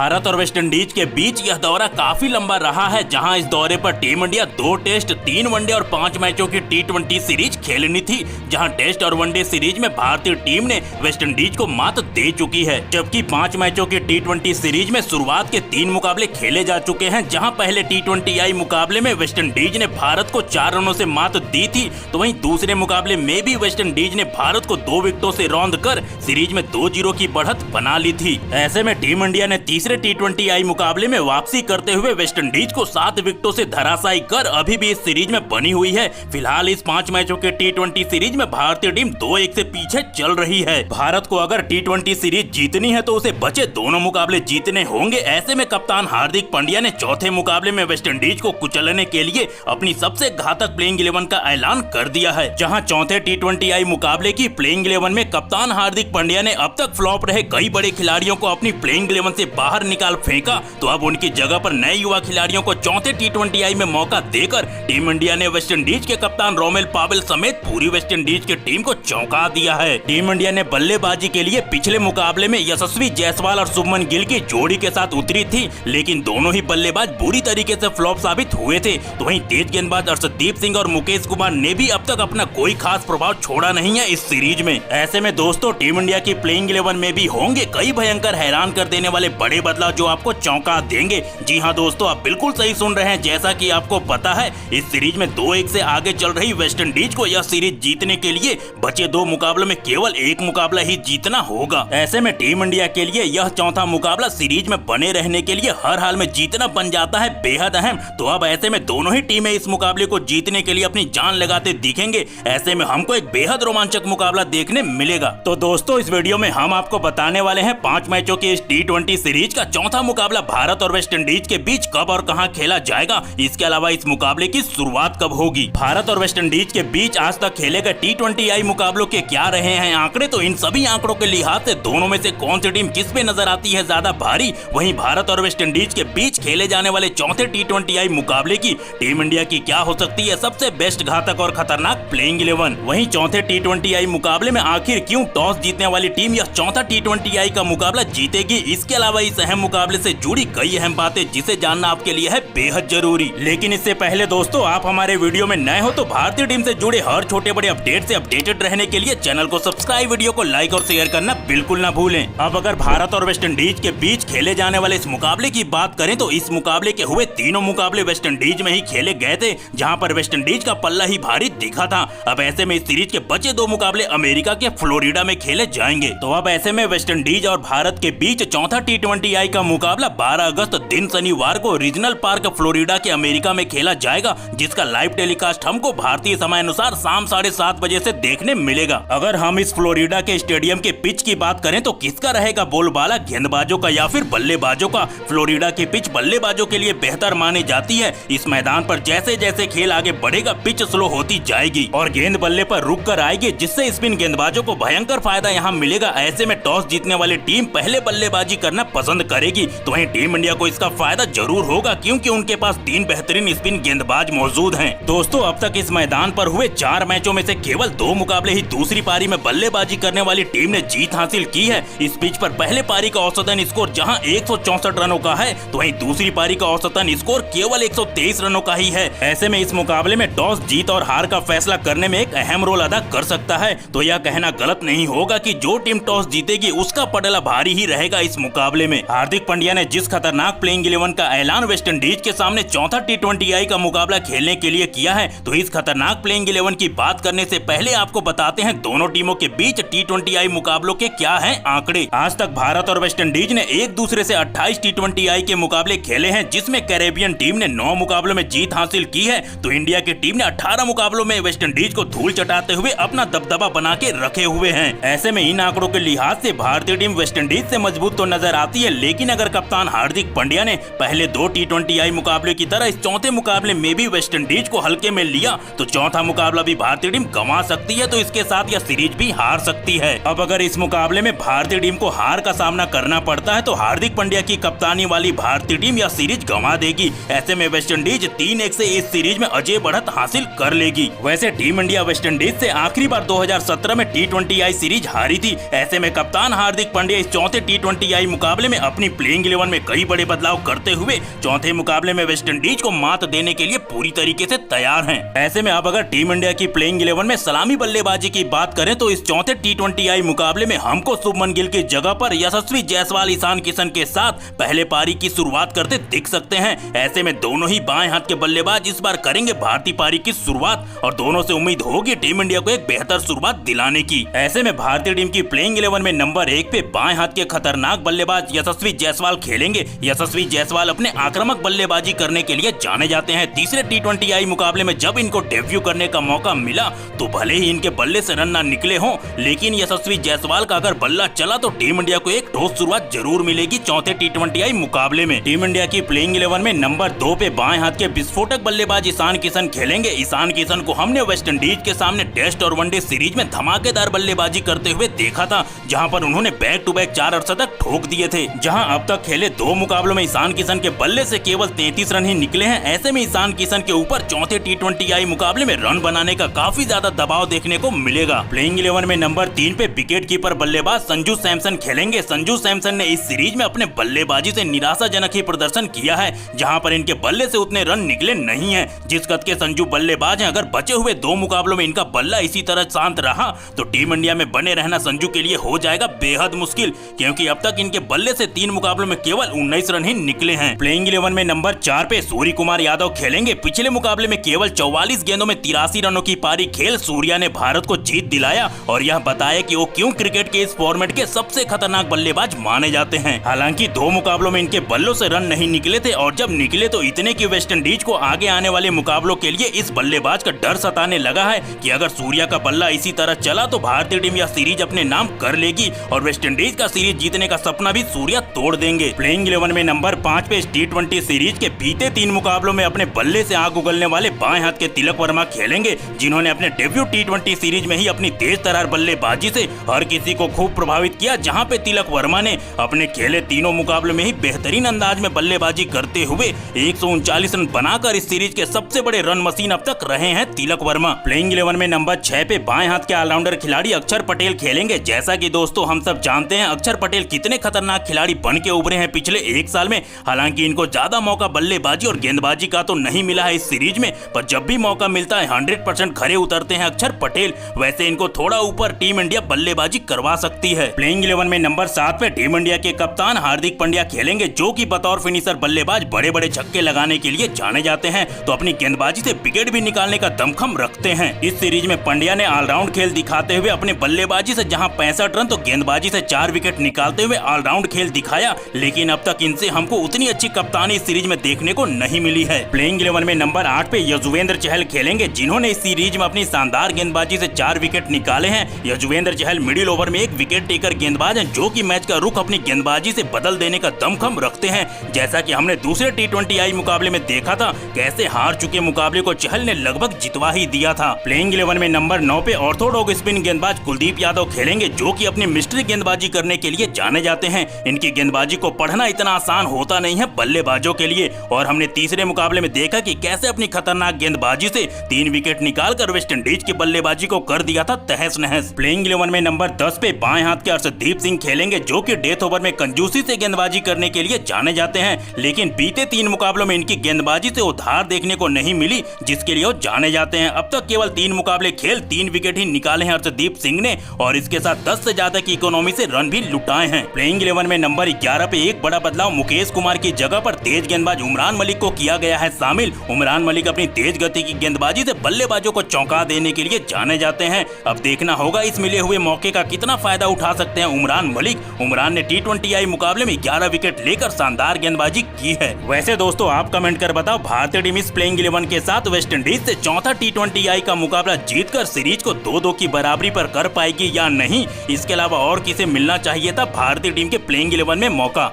भारत और वेस्टइंडीज के बीच यह दौरा काफी लंबा रहा है, जहां इस दौरे पर टीम इंडिया 2 टेस्ट, 3 वनडे और 5 मैचों की T20 सीरीज खेलनी थी। जहां टेस्ट और वनडे सीरीज में भारतीय टीम ने वेस्टइंडीज को मात दे चुकी है, जबकि 5 मैचों की T20 सीरीज में शुरुआत के 3 मुकाबले खेले जा चुके हैं। जहां पहले T20I मुकाबले में वेस्टइंडीज ने भारत को 4 रनों से मात दी थी, तो वहीं दूसरे मुकाबले में भी वेस्टइंडीज ने भारत को 2 विकेटों से रौंद कर सीरीज में 2-0 की बढ़त बना ली थी। ऐसे में टीम इंडिया ने तीसरे T20I मुकाबले में वापसी करते हुए वेस्टइंडीज को 7 विकेटों से धराशायी कर अभी भी इस सीरीज में बनी हुई है। फिलहाल इस 5 मैचों के T20 सीरीज में भारतीय टीम 2-1 से पीछे चल रही है। भारत को अगर T20 सीरीज जीतनी है तो उसे बचे दोनों मुकाबले जीतने होंगे। ऐसे में कप्तान हार्दिक पांड्या ने चौथे मुकाबले में वेस्टइंडीज को कुचलने के लिए अपनी सबसे घातक प्लेइंग 11 का ऐलान कर दिया है। जहां चौथे T20I मुकाबले की प्लेइंग 11 में कप्तान हार्दिक पांड्या ने अब तक फ्लॉप रहे कई बड़े खिलाड़ियों को अपनी प्लेइंग 11 से बाहर निकाल फेंका, तो अब उनकी जगह पर नए युवा खिलाड़ियों को चौथे T20I में मौका देकर टीम इंडिया ने वेस्टइंडीज के कप्तान रोमेल पावेल समेत पूरी वेस्टइंडीज की टीम को चौंका दिया है। टीम इंडिया ने बल्लेबाजी के लिए पिछले मुकाबले में यशस्वी जायसवाल और शुभमन गिल की जोड़ी के साथ उतरी थी, लेकिन दोनों ही बल्लेबाज बुरी तरीके से फ्लॉप साबित हुए थे। तो वहीं तेज गेंदबाज अर्शदीप सिंह और मुकेश कुमार ने भी अब तक अपना कोई खास प्रभाव छोड़ा नहीं है इस सीरीज में। ऐसे में दोस्तों टीम इंडिया की प्लेइंग 11 में भी होंगे कई भयंकर हैरान कर देने वाले बड़े बदलाव जो आपको चौंका देंगे। जी हां दोस्तों, आप बिल्कुल सही सुन रहे हैं। जैसा कि आपको पता है, इस सीरीज में 2-1 से आगे चल रही वेस्टइंडीज को यह सीरीज जीतने के लिए बचे 2 मुकाबलों में केवल 1 मुकाबला ही जीतना होगा। ऐसे में टीम इंडिया के लिए यह चौथा मुकाबला सीरीज में बने रहने के लिए हर हाल में जीतना बन जाता है बेहद अहम। तो अब ऐसे में दोनों ही टीमें इस मुकाबले को जीतने के लिए अपनी जान लगाते दिखेंगे। ऐसे में हमको एक बेहद रोमांचक मुकाबला देखने मिलेगा। तो दोस्तों, इस वीडियो में हम आपको बताने वाले हैं 5 मैचों की इस T20 सीरीज का चौथा मुकाबला भारत और वेस्टइंडीज के बीच कब और कहां खेला जाएगा। इसके अलावा इस मुकाबले की शुरुआत कब होगी, भारत और वेस्टइंडीज के बीच आज तक खेले गए T20I मुकाबलों के क्या रहे हैं आंकड़े। तो इन सभी आंकड़ों के लिहाज से दोनों में से कौन सी टीम किस पे नजर आती है ज्यादा भारी। वहीं भारत और वेस्टइंडीज के बीच खेले जाने वाले चौथे T20I मुकाबले की टीम इंडिया की क्या हो सकती है सबसे बेस्ट, घातक और खतरनाक प्लेइंग 11। वहीं चौथे T20I मुकाबले में आखिर क्यों टॉस जीतने वाली टीम यह चौथा T20I का मुकाबला जीतेगी। इसके अलावा इस अहम मुकाबले से जुड़ी कई अहम बातें जिसे जानना आपके लिए है बेहद जरूरी। लेकिन इससे पहले दोस्तों, आप हमारे वीडियो में नए हो तो भारतीय टीम से जुड़े हर छोटे बड़े अपडेट से अपडेटेड रहने के लिए चैनल को सब्सक्राइब, वीडियो को लाइक और शेयर करना बिल्कुल ना भूलें। अब अगर भारत और वेस्टइंडीज के बीच खेले जाने वाले इस मुकाबले की बात करें तो इस मुकाबले के हुए तीनों मुकाबले वेस्टइंडीज में ही खेले गए थे, जहां पर वेस्टइंडीज का पल्ला ही भारी दिखा था। अब ऐसे में इस सीरीज के बचे 2 मुकाबले अमेरिका के फ्लोरिडा में खेले जाएंगे। तो अब ऐसे में वेस्टइंडीज और भारत के बीच चौथा T20I का मुकाबला 12 अगस्त दिन शनिवार को रीजनल पार्क फ्लोरिडा के अमेरिका में खेला जाएगा, जिसका लाइव टेलीकास्ट हमको भारतीय समय अनुसार शाम 7:30 बजे से देखने मिलेगा। अगर हम इस फ्लोरिडा के स्टेडियम के पिच की बात करें तो किसका रहेगा बोलबाला, गेंदबाजों का या फिर बल्लेबाजों का। फ्लोरिडा की पिच बल्लेबाजों के लिए बेहतर मानी जाती है। इस मैदान पर जैसे जैसे खेल आगे बढ़ेगा पिच स्लो होती जाएगी और गेंद बल्ले पर रुक कर आएगी, जिससे स्पिन गेंदबाजों को भयंकर फायदा यहाँ मिलेगा। ऐसे में टॉस जीतने वाली टीम पहले बल्लेबाजी करना पसंद करेगी, तो वहीं टीम इंडिया को इसका फायदा जरूर होगा क्योंकि उनके पास 3 बेहतरीन स्पिन गेंदबाज मौजूद हैं। दोस्तों, अब तक इस मैदान पर हुए 4 मैचों में से केवल 2 मुकाबले ही दूसरी पारी में बल्लेबाजी करने वाली टीम ने जीत हासिल की है। इस पिच पर पहले पारी का औसतन स्कोर जहां 164 रनों का है, तो वहीं दूसरी पारी का औसतन स्कोर केवल 123 रनों का ही है। ऐसे में इस मुकाबले में टॉस जीत और हार का फैसला करने में एक अहम रोल अदा कर सकता है। तो यह कहना गलत नहीं होगा कि जो टीम टॉस जीतेगी उसका पटला भारी ही रहेगा इस मुकाबले में। हार्दिक पांड्या ने जिस खतरनाक प्लेइंग 11 का ऐलान वेस्टइंडीज के सामने चौथा T20I का मुकाबला खेलने के लिए किया है, तो इस खतरनाक प्लेइंग 11 की बात करने से पहले आपको बताते हैं दोनों टीमों के बीच T20I मुकाबलों के क्या हैं आंकड़े। आज तक भारत और वेस्टइंडीज ने एक दूसरे से 28 T20I के मुकाबले खेले हैं, जिसमें कैरेबियन टीम ने 9 मुकाबलों में जीत हासिल की है, तो इंडिया की टीम ने 18 मुकाबलों में वेस्टइंडीज को धूल चटाते हुए अपना दबदबा बना के रखे हुए हैं। ऐसे में इन आंकड़ों के लिहाज से भारतीय टीम वेस्टइंडीज से मजबूत तो नजर आती है, लेकिन अगर कप्तान हार्दिक पांड्या ने पहले 2 T20I मुकाबले की तरह इस चौथे मुकाबले में भी वेस्टइंडीज को हल्के में लिया तो चौथा मुकाबला भी भारतीय टीम गंवा सकती है, तो इसके साथ यह सीरीज भी हार सकती है। अब अगर इस मुकाबले में भारतीय टीम को हार का सामना करना पड़ता है तो हार्दिक पांड्या की कप्तानी वाली भारतीय टीम यह सीरीज गंवा देगी। ऐसे में वेस्टइंडीज 3-1 से इस सीरीज में अजय बढ़त हासिल कर लेगी। वैसे टीम इंडिया वेस्टइंडीज से आखिरी बार 2017 में T20I सीरीज हारी थी। ऐसे में कप्तान हार्दिक पांड्या इस चौथे T20I मुकाबले में अपनी प्लेइंग 11 में कई बड़े बदलाव करते हुए चौथे मुकाबले में वेस्टइंडीज को मात देने के लिए पूरी तरीके से तैयार हैं। ऐसे में अब अगर टीम इंडिया की प्लेइंग 11 में सलामी बल्लेबाजी की बात करें तो इस चौथे T20I मुकाबले में हमको शुभमन गिल की जगह पर यशस्वी जायसवाल ईशान किशन के साथ पहले पारी की शुरुआत करते दिख सकते हैं। ऐसे में दोनों ही बाएं हाथ के बल्लेबाज इस बार करेंगे भारतीय पारी की शुरुआत और दोनों से उम्मीद होगी टीम इंडिया को एक बेहतर शुरुआत दिलाने की। ऐसे में भारतीय टीम की प्लेइंग 11 में नंबर 1 पे बाएं हाथ के खतरनाक बल्लेबाज यशस्वी जायसवाल खेलेंगे। यशस्वी जायसवाल अपने आक्रामक बल्लेबाजी करने के लिए जाने जाते हैं। तीसरे T20I मुकाबले में जब इनको डेब्यू करने का मौका मिला तो भले ही इनके बल्ले से रन ना निकले हों, लेकिन यशस्वी जायसवाल का अगर बल्ला चला तो टीम इंडिया को एक ठोस शुरुआत जरूर मिलेगी चौथे T20I मुकाबले में। टीम इंडिया की प्लेइंग 11 में नंबर 2 पे बाएं हाथ के विस्फोटक बल्लेबाज ईशान किशन खेलेंगे। ईशान किशन को हमने वेस्टइंडीज के सामने टेस्ट और वनडे सीरीज में धमाकेदार बल्लेबाजी करते हुए देखा था, जहां पर उन्होंने बैक टू बैक 4 अर्धशतक ठोक दिए थे। जहां अब तक खेले 2 मुकाबलों में ईशान किशन के बल्ले से केवल 33 रन ही निकले हैं। ऐसे में ईशान किशन के ऊपर चौथे T20I मुकाबले में रन बनाने का काफी ज्यादा दबाव देखने को मिलेगा। प्लेइंग 11 में नंबर 3 पे विकेट कीपर बल्लेबाज संजू सैमसन खेलेंगे। संजू सैमसन ने इस सीरीज में अपने बल्लेबाजी से निराशाजनक ही प्रदर्शन किया है, जहां पर इनके बल्ले से उतने रन निकले नहीं हैं। जिस कद के संजू बल्लेबाज हैं, अगर बचे हुए 2 मुकाबलों में इनका बल्ला इसी तरह शांत रहा तो टीम इंडिया में बने रहना संजू के लिए हो जाएगा बेहद मुश्किल, क्योंकि अब तक इनके बल्ले से 3 मुकाबलों में केवल 19 रन ही निकले हैं। प्लेइंग 11 में नंबर 4 पे सूर्य कुमार यादव खेलेंगे। पिछले मुकाबले में केवल 44 गेंदों में 83 रनों की पारी खेल सूर्या ने भारत को जीत दिलाया और यह बताया कि वो क्यों क्रिकेट के इस फॉर्मेट के सबसे खतरनाक बल्लेबाज माने जाते हैं। हालांकि 2 मुकाबलों में इनके बल्लों से रन नहीं निकले थे और जब निकले तो इतने कि वेस्टइंडीज को आगे आने वाले मुकाबलों के लिए इस बल्लेबाज का डर सताने लगा है कि अगर सूर्या का बल्ला इसी तरह चला तो भारतीय टीम यह सीरीज अपने नाम कर लेगी और वेस्टइंडीज का सीरीज जीतने का सपना भी सूर्या तोड़ देंगे। प्लेइंग 11 में नंबर 5 पे T20 सीरीज के बीते 3 मुकाबलों में अपने बल्ले से आग उगलने वाले बाएं हाथ के तिलक वर्मा खेलेंगे, जिन्होंने अपने डेब्यू T20 सीरीज में ही अपनी तेज तरार बल्लेबाजी से हर किसी को खूब प्रभावित किया। जहां पे तिलक वर्मा ने अपने खेले तीनों मुकाबलों में ही बेहतरीन अंदाज में बल्लेबाजी करते हुए 139 रन बनाकर इस सीरीज के सबसे बड़े रन मशीन अब तक रहे हैं तिलक वर्मा। प्लेइंग 11 में नंबर 6 पे बाएं हाथ के ऑलराउंडर खिलाड़ी अक्षर पटेल खेलेंगे। जैसा कि दोस्तों हम सब जानते हैं अक्षर पटेल कितने खतरनाक खिलाड़ी बन के उभरे हैं पिछले 1 साल में। हालांकि इनको ज्यादा मौका बल्लेबाजी और गेंदबाजी का तो नहीं मिला है इस सीरीज में, पर जब भी मौका मिलता है 100% खरे उतरते हैं अक्षर पटेल। वैसे इनको थोड़ा ऊपर टीम इंडिया बल्लेबाजी करवा सकती है। प्लेइंग 11 में नंबर 7 पे टीम इंडिया के कप्तान हार्दिक पांड्या खेलेंगे, जो कि बतौर फिनिशर बल्लेबाज बड़े बड़े छक्के लगाने के लिए जाने जाते हैं, तो अपनी गेंदबाजी से विकेट भी निकालने का दमखम रखते हैं। इस सीरीज में पांड्या ने ऑलराउंड खेल दिखाते हुए अपने बल्लेबाजी से जहां 65 रन तो गेंदबाजी से 4 विकेट निकालते हुए ऑलराउंड खेल दिखाया, लेकिन अब तक इनसे हमको उतनी अच्छी कप्तानी इस सीरीज में देखने को नहीं मिली है। प्लेइंग 11 में नंबर 8 पे यजुवेंद्र चहल खेलेंगे, जिन्होंने इस सीरीज में अपनी शानदार गेंदबाजी से 4 विकेट निकाले हैं। यजुवेंद्र चहल मिडिल ओवर में एक विकेट टेकर गेंदबाज हैं, जो कि मैच का रुख अपनी गेंदबाजी से बदल देने का दमखम रखते हैं। जैसा कि हमने दूसरे T20I मुकाबले में देखा था, कैसे हार चुके मुकाबले को चहल ने लगभग जितवा ही दिया था। प्लेइंग 11 में नंबर 9 पे ऑर्थोडॉक्स स्पिन गेंदबाज कुलदीप यादव खेलेंगे, जो कि अपनी मिस्ट्री गेंदबाजी करने के लिए जाने जाते हैं। इनकी गेंदबाजी को पढ़ना इतना आसान होता नहीं है बल्लेबाजों के लिए, और हमने तीसरे मुकाबले में देखा कि कैसे अपनी खतरनाक गेंदबाजी से 3 विकेट निकालकर वेस्टइंडीज की बल्लेबाजी को कर दिया था तहस नहस। प्लेइंग 11 में नंबर 10 पे बाएं हाथ के अर्शदीप सिंह खेलेंगे, जो कि डेथ ओवर में कंजूसी से गेंदबाजी करने के लिए जाने जाते हैं, लेकिन बीते 3 मुकाबलों में इनकी गेंदबाजी से उधार देखने को नहीं मिली, जिसके लिए वो जाने जाते हैं। अब तक केवल 3 मुकाबले खेल 3 विकेट ही निकाले हैं अर्शदीप सिंह ने, और इसके साथ 10 से ज्यादा की इकोनॉमी से रन भी लुटाए हैं। प्लेइंग 11 में नंबर 11 पे एक बड़ा बदलाव मुकेश कुमार की जगह पर तेज गेंदबाज उमरान मलिक को किया गया है शामिल। उमरान मलिक अपनी तेज गति की गेंदबाजी से बल्लेबाजों को चौंका देने के लिए जाने जाते हैं। अब देखना होगा इस मिले हुए मौके का कितना फायदा उठा सकते हैं उमरान मलिक। उमरान ने T20I मुकाबले में 11 विकेट लेकर शानदार गेंदबाजी की है। वैसे दोस्तों आप कमेंट कर बताओ, भारतीय टीम इस प्लेइंग 11 के साथ वेस्टइंडीज से चौथा T20I का मुकाबला जीतकर सीरीज को 2-2 की बराबरी पर कर पाएगी या नहीं। इसके अलावा और किसे मिलना चाहिए था भारतीय टीम के प्लेइंग 11 में मौका।